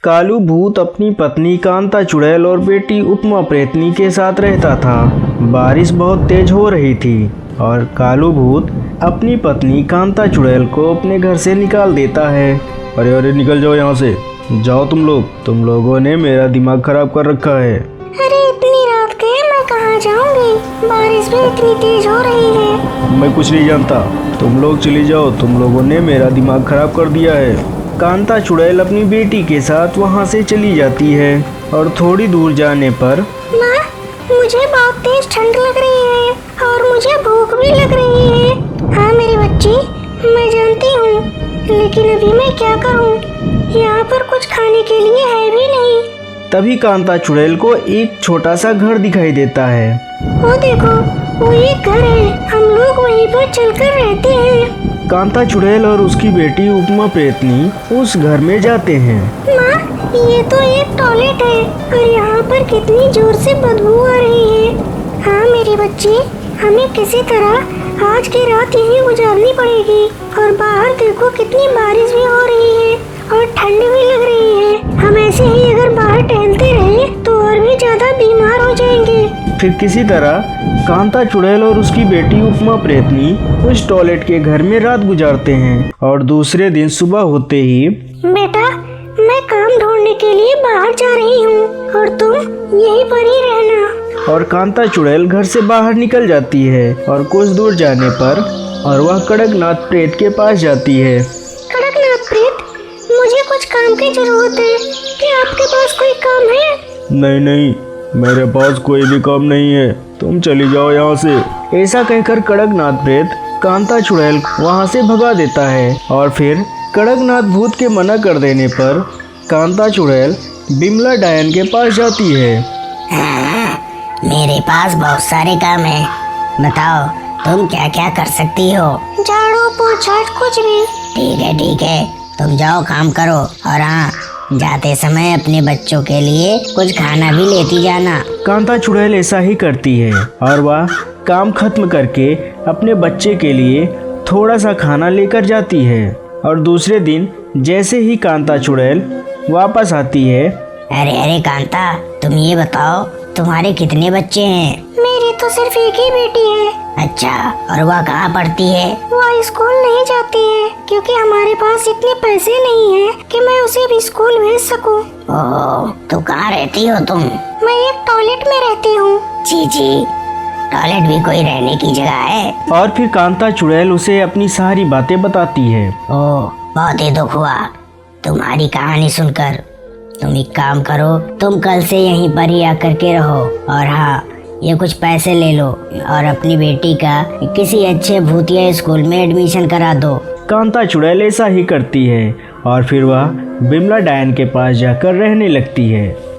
कालू भूत अपनी पत्नी कांता चुड़ैल और बेटी उपमा प्रेतनी के साथ रहता था। बारिश बहुत तेज हो रही थी और कालू भूत अपनी पत्नी कांता चुड़ैल को अपने घर से निकाल देता है। अरे अरे निकल जाओ यहाँ से, जाओ तुम लोगों ने मेरा दिमाग खराब कर रखा है। अरे इतनी रात के मैं कहाँ जाऊंगी, बारिश भी इतनी तेज हो रही है। मैं कुछ नहीं जानता, तुम लोग चली जाओ, तुम लोगों ने मेरा दिमाग खराब कर दिया है। कांता चुड़ैल अपनी बेटी के साथ वहाँ से चली जाती है और थोड़ी दूर जाने पर माँ, मुझे बहुत तेज ठंड लग रही है और मुझे भूख भी लग रही है। हाँ मेरी बच्ची, मैं जानती हूँ, लेकिन अभी मैं क्या करूँ, यहाँ पर कुछ खाने के लिए है भी नहीं। तभी कांता चुड़ैल को एक छोटा सा घर दिखाई देता है। वो देखो, वो एक घर है, हम लोग वहीं पर चलकर रहते हैं। कांता चुड़ैल और उसकी बेटी उपमा प्रेतनी उस घर में जाते हैं। माँ, ये तो एक टॉयलेट है और यहाँ पर कितनी जोर से बदबू आ रही है। हाँ मेरी बच्ची, हमें किसी तरह आज की रात यहीं गुजारनी पड़ेगी। और बाहर देखो कितनी बारिश भी हो रही है और ठंड भी लग रही है। हम ऐसे ही अगर बाहर टहलते रहे तो और भी ज्यादा बीमार हो जाएंगे। फिर किसी तरह कांता चुड़ैल और उसकी बेटी उपमा प्रेतनी उस टॉयलेट के घर में रात गुजारते हैं और दूसरे दिन सुबह होते ही बेटा, मैं काम ढूंढने के लिए बाहर जा रही हूँ और तुम यहीं पर ही रहना। और कांता चुड़ैल घर से बाहर निकल जाती है और कुछ दूर जाने पर और वह कड़कनाथ प्रेत के पास जाती है। कड़कनाथ प्रेत, मुझे कुछ काम की जरूरत है, क्या आपके पास कोई काम है? नहीं नहीं, मेरे पास कोई भी काम नहीं है, तुम चली जाओ यहाँ से। ऐसा कहकर कड़कनाथ प्रेत कांता चुड़ैल वहाँ से भगा देता है और फिर कड़कनाथ भूत के मना कर देने पर कांता चुड़ैल बिमला डायन के पास जाती है। मेरे पास बहुत सारे काम है, बताओ तुम क्या क्या कर सकती हो? झाड़ू पोछा कुछ भी। ठीक है, तुम जाओ काम करो और हाँ, जाते समय अपने बच्चों के लिए कुछ खाना भी लेती जाना। कांता चुड़ैल ऐसा ही करती है और वह काम खत्म करके अपने बच्चे के लिए थोड़ा सा खाना लेकर जाती है। और दूसरे दिन जैसे ही कांता चुड़ैल वापस आती है, अरे कांता, तुम ये बताओ तुम्हारे कितने बच्चे हैं? मेरी तो सिर्फ एक ही बेटी है। अच्छा, और वह कहाँ पढ़ती है? वो स्कूल नहीं जाती है क्योंकि हमारे पास इतने पैसे नहीं हैं कि मैं उसे भी स्कूल भेज सकूं। ओह, तो कहाँ रहती हो तुम? मैं एक टॉयलेट में रहती हूँ। जी, टॉयलेट भी कोई रहने की जगह है? और फिर कांता चुड़ैल उसे अपनी सारी बातें बताती है। ओह, बहुत ही दुख हुआ तुम्हारी कहानी सुनकर। तुम एक काम करो, तुम कल से यहीं पर ही आकर के रहो और हाँ, ये कुछ पैसे ले लो और अपनी बेटी का किसी अच्छे भूतिया स्कूल में एडमिशन करा दो। कांता चुड़ैल ऐसा ही करती है और फिर वह बिमला डायन के पास जाकर रहने लगती है।